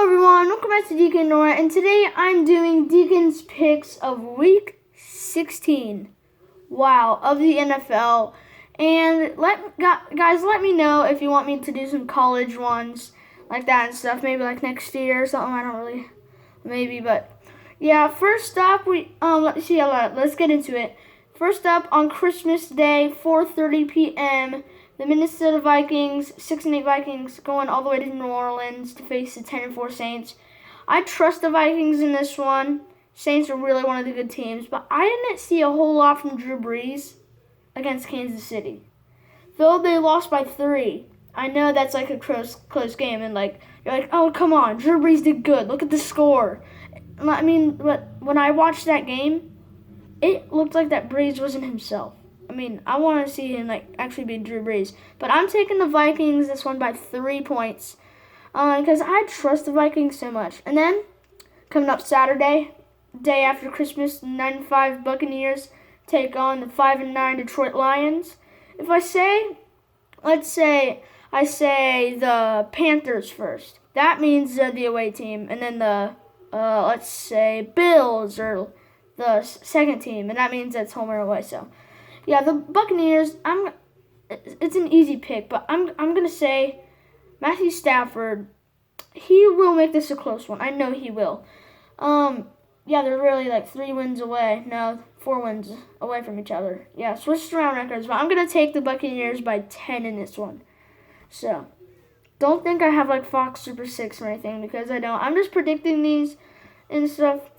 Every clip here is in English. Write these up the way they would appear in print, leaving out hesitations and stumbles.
Hello everyone, welcome back to Deacon Nora, and today I'm doing Deacon's picks of Week 16, of the NFL. And guys, let me know if you want me to do some college ones like that and stuff, maybe like next year or something. I don't really, maybe, but yeah. First up, let's get into it. First up, on Christmas Day, 4:30 p.m., the Minnesota Vikings, 6-8 Vikings, going all the way to New Orleans to face the 10-4 Saints. I trust the Vikings in this one. Saints are really one of the good teams, but I didn't see a whole lot from Drew Brees against Kansas City. Though they lost by 3, I know that's like a close game, and you're like, oh, come on, Drew Brees did good. Look at the score. I mean, but when I watched that game, it looked like that Brees wasn't himself. I mean, I want to see him actually be Drew Brees. But I'm taking the Vikings this one by 3 points because I trust the Vikings so much. And then, coming up Saturday, day after Christmas, 9-5 Buccaneers take on the 5-9 Detroit Lions. If I say the Panthers first, that means the away team. And then the, Bills are the second team. And that means that's home or away, so... Yeah, the Buccaneers, it's an easy pick, but I'm going to say Matthew Stafford, he will make this a close one. I know he will. Yeah, they're really 3 wins away. No, 4 wins away from each other. Yeah, switched around records, but I'm going to take the Buccaneers by 10 in this one. So, don't think I have Fox Super 6 or anything, because I don't. I'm just predicting these and stuff.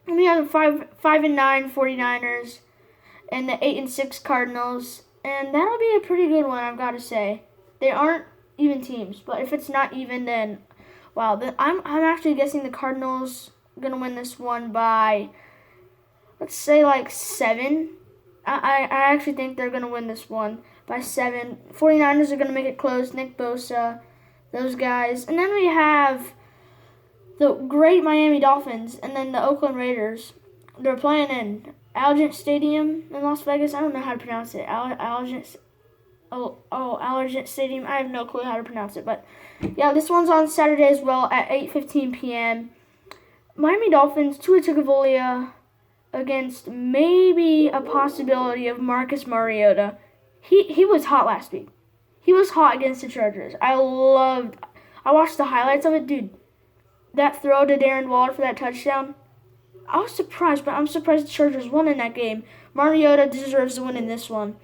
And we have the 5-9 49ers. And the 8-6 Cardinals, and that'll be a pretty good one, I've got to say. They aren't even teams, but if it's not even, then wow. I'm actually guessing the Cardinals are gonna win this one by, let's say 7. I actually think they're gonna win this one by 7. 49ers are gonna make it close. Nick Bosa, those guys, and then we have the great Miami Dolphins, and then the Oakland Raiders. They're playing in Allegiant Stadium in Las Vegas. I don't know how to pronounce it. Allegiant Stadium. I have no clue how to pronounce it. But, yeah, this one's on Saturday as well at 8:15 p.m. Miami Dolphins, Tua Tagovailoa against maybe a possibility of Marcus Mariota. He was hot last week. He was hot against the Chargers. I watched the highlights of it. Dude, that throw to Darren Waller for that touchdown, I was surprised, but I'm surprised the Chargers won in that game. Mariota deserves to win in this one.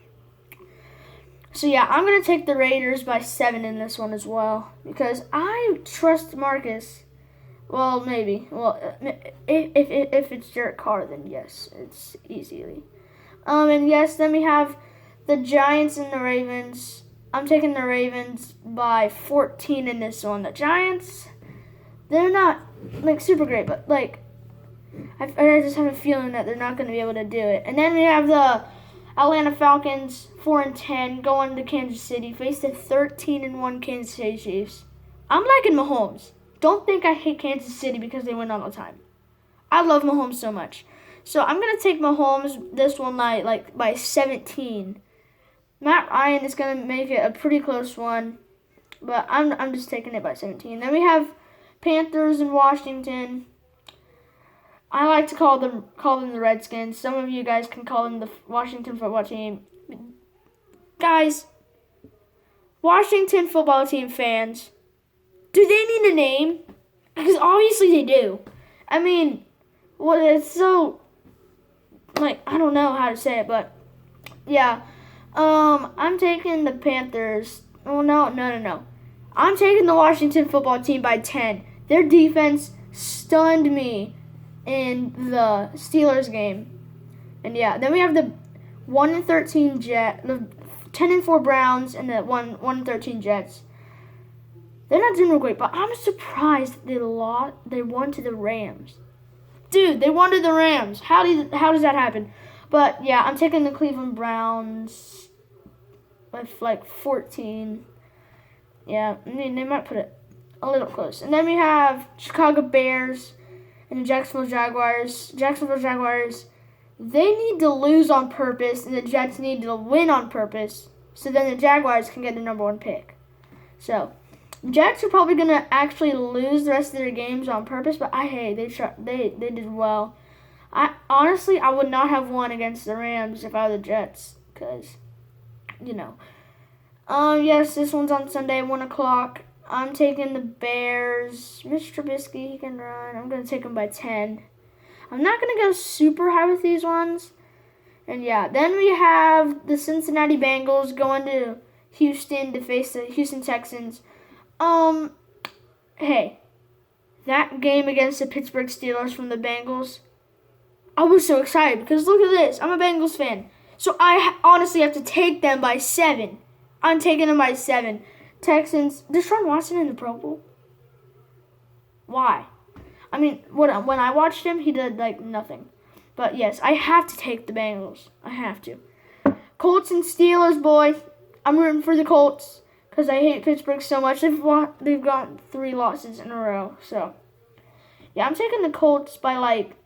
So, yeah, I'm going to take the Raiders by 7 in this one as well, because I trust Marcus. Well, maybe. Well, if it's Derek Carr, then yes, it's easily. And yes, then we have the Giants and the Ravens. I'm taking the Ravens by 14 in this one. The Giants, they're not, super great, but, I just have a feeling that they're not going to be able to do it. And then we have the Atlanta Falcons, 4-10, going to Kansas City, face the 13-1 Kansas City Chiefs. I'm liking Mahomes. Don't think I hate Kansas City because they win all the time. I love Mahomes so much. So I'm going to take Mahomes this one night, by 17. Matt Ryan is going to make it a pretty close one, but I'm just taking it by 17. Then we have Panthers and Washington. I like to call them the Redskins. Some of you guys can call them the Washington football team. Guys, Washington football team fans, do they need a name? Because obviously they do. I mean, it's so, I don't know how to say it, but yeah. I'm taking the Panthers. Oh, no. I'm taking the Washington football team by 10. Their defense stunned me in the Steelers game. And yeah, then we have the 1-13 the 10-4 Browns and the 1-13 Jets. They're not doing real great, but I'm surprised they won to the Rams. Dude, they won to the Rams. How does that happen? But yeah, I'm taking the Cleveland Browns with 14. Yeah, I mean, they might put it a little close. And then we have Chicago Bears and the Jacksonville Jaguars. Jacksonville Jaguars, they need to lose on purpose, and the Jets need to win on purpose, so then the Jaguars can get the number 1 pick. So, Jets are probably gonna actually lose the rest of their games on purpose, but they did well. I would not have won against the Rams if I were the Jets, because you know. Yes, this one's on Sunday, 1:00. I'm taking the Bears. Mr. Trubisky, he can run. I'm gonna take him by 10. I'm not gonna go super high with these ones. And yeah, then we have the Cincinnati Bengals going to Houston to face the Houston Texans. Hey, that game against the Pittsburgh Steelers from the Bengals, I was so excited because look at this. I'm a Bengals fan. So I honestly have to take them by 7. I'm taking them by 7. Texans, Deshaun Watson in the Pro Bowl? Why? I mean, when I watched him, he did like nothing. But yes, I have to take the Bengals. I have to. Colts and Steelers, boy. I'm rooting for the Colts because I hate Pittsburgh so much. They've got 3 losses in a row. So, yeah, I'm taking the Colts by like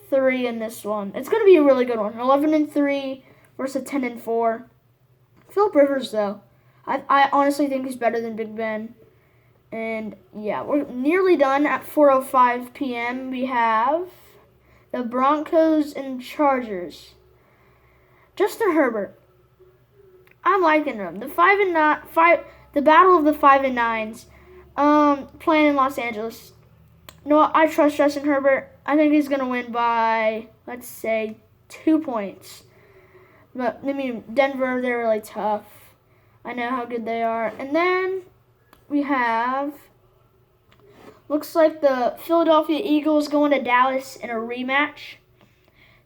3 in this one. It's going to be a really good one. 11-3 versus 10-4. Philip Rivers, though. I honestly think he's better than Big Ben. And, yeah, we're nearly done at 4:05 p.m. We have the Broncos and Chargers. Justin Herbert. I'm liking them. The battle of the 5 and 9s. Playing in Los Angeles. No, I trust Justin Herbert. I think he's gonna win by, let's say, 2 points. But I mean, Denver, they're really tough. I know how good they are. And then we have, looks like the Philadelphia Eagles going to Dallas in a rematch.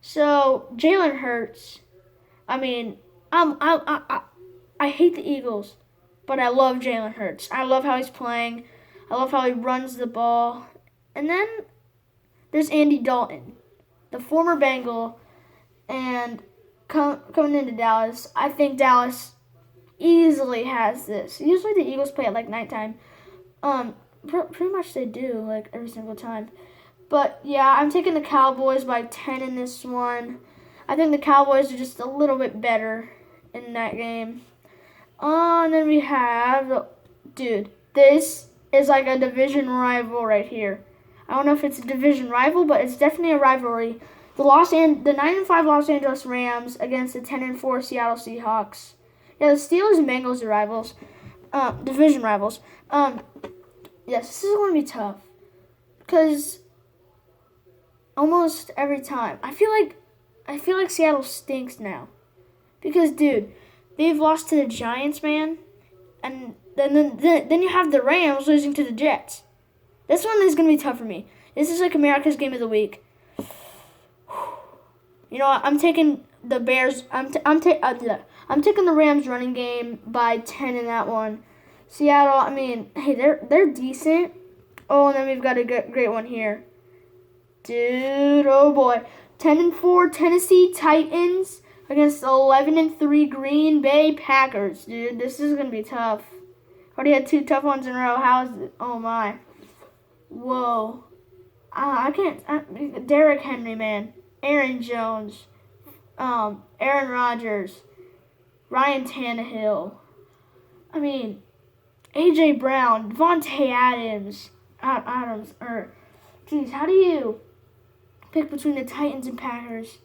So Jalen Hurts. I mean, I hate the Eagles, but I love Jalen Hurts. I love how he's playing. I love how he runs the ball. And then there's Andy Dalton, the former Bengal, and coming into Dallas. I think Dallas easily has this. Usually the Eagles play at like nighttime. Pretty much they do, like every single time. But yeah, I'm taking the Cowboys by 10 in this one. I think the Cowboys are just a little bit better in that game. And then we have, dude, this is like a division rival right here. I don't know if it's a division rival, but it's definitely a rivalry. The 9-5 Los Angeles Rams against the 10-4 Seattle Seahawks. Yeah, the Steelers and Bengals are rivals, division rivals. Yes, this is going to be tough because almost every time I feel like Seattle stinks now because, dude, they've lost to the Giants, man, and then you have the Rams losing to the Jets. This one is going to be tough for me. This is like America's Game of the Week. You know what? I'm taking the Bears. I'm taking the Rams running game by 10 in that one. Seattle, I mean, hey, they're decent. Oh, and then we've got a great one here. Dude, oh boy. 10-4 Tennessee Titans against 11-3 Green Bay Packers. Dude, this is going to be tough. Already had 2 tough ones in a row. How is it? Oh, my. Whoa. I can't. Derrick Henry, man. Aaron Jones. Aaron Rodgers. Ryan Tannehill. I mean, A.J. Brown. Devontae Adams. Geez, how do you pick between the Titans and Packers?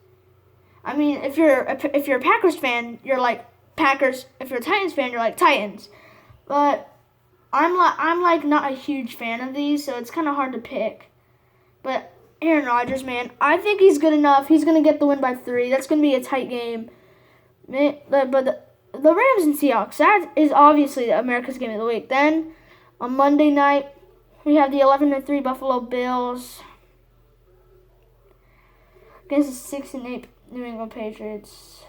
I mean, if you're a Packers fan, you're like Packers. If you're a Titans fan, you're like Titans. But I'm like not a huge fan of these, so it's kind of hard to pick. But Aaron Rodgers, man, I think he's good enough. He's gonna get the win by 3. That's gonna be a tight game. But the Rams and Seahawks, that is obviously America's Game of the Week. Then on Monday night, we have the 11-3 Buffalo Bills against the 6-8 New England Patriots.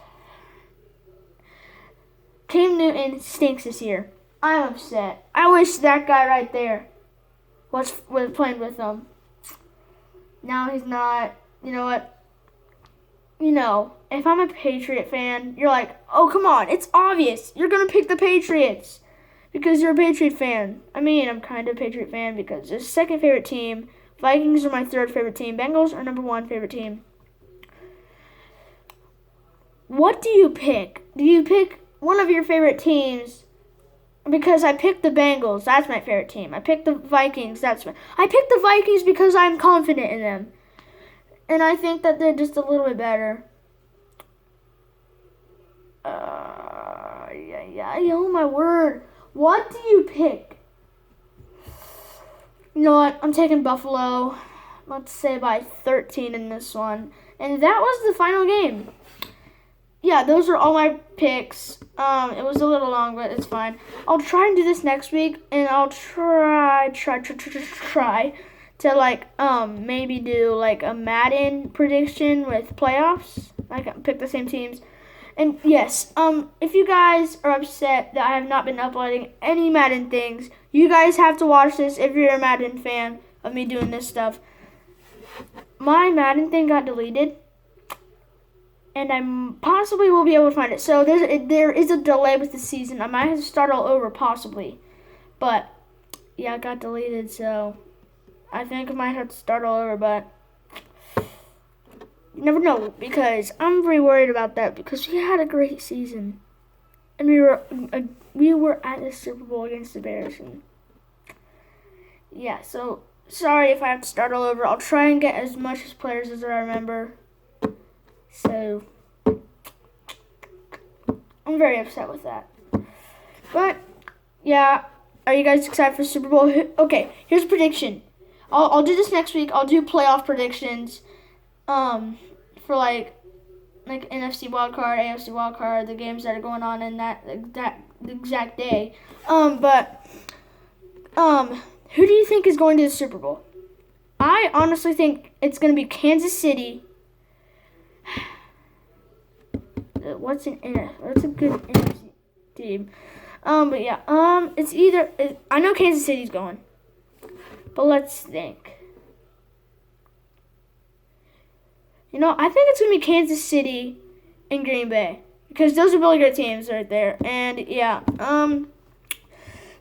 Cam Newton stinks this year. I'm upset. I wish that guy right there was playing with them. Now he's not. You know what? You know, if I'm a Patriot fan, you're like, oh, come on. It's obvious. You're going to pick the Patriots because you're a Patriot fan. I mean, I'm kind of a Patriot fan because it's second favorite team. Vikings are my third favorite team. Bengals are number 1 favorite team. What do you pick? Do you pick one of your favorite teams because I picked the Bengals. That's my favorite team. I picked the Vikings. I picked the Vikings because I'm confident in them. And I think that they're just a little bit better. Oh my word. What do you pick? You know what? I'm taking Buffalo. Let's say by 13 in this one. And that was the final game. Yeah, those are all my picks. It was a little long, but it's fine. I'll try and do this next week, and I'll try to maybe do like a Madden prediction with playoffs. I can pick the same teams. And yes, if you guys are upset that I have not been uploading any Madden things, you guys have to watch this if you're a Madden fan of me doing this stuff. My Madden thing got deleted, and I possibly will be able to find it. So there is a delay with the season. I might have to start all over, possibly. But, yeah, it got deleted, so I think I might have to start all over, but you never know, because I'm very worried about that, because we had a great season. And we were at the Super Bowl against the Bears. And yeah, so sorry if I have to start all over. I'll try and get as much as players as I remember. So I'm very upset with that. But yeah, are you guys excited for Super Bowl? Okay, here's a prediction. I'll do this next week. I'll do playoff predictions. For like NFC wildcard, AFC wildcard, the games that are going on in that exact day. But who do you think is going to the Super Bowl? I honestly think it's going to be Kansas City. What's a good NFC team? But yeah, it's either I know Kansas City's going, but let's think. You know, I think it's gonna be Kansas City and Green Bay, because those are really good teams right there. And yeah,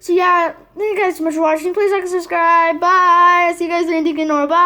so yeah, thank you guys so much for watching. Please like and subscribe. Bye. See you guys in Deacon or bye.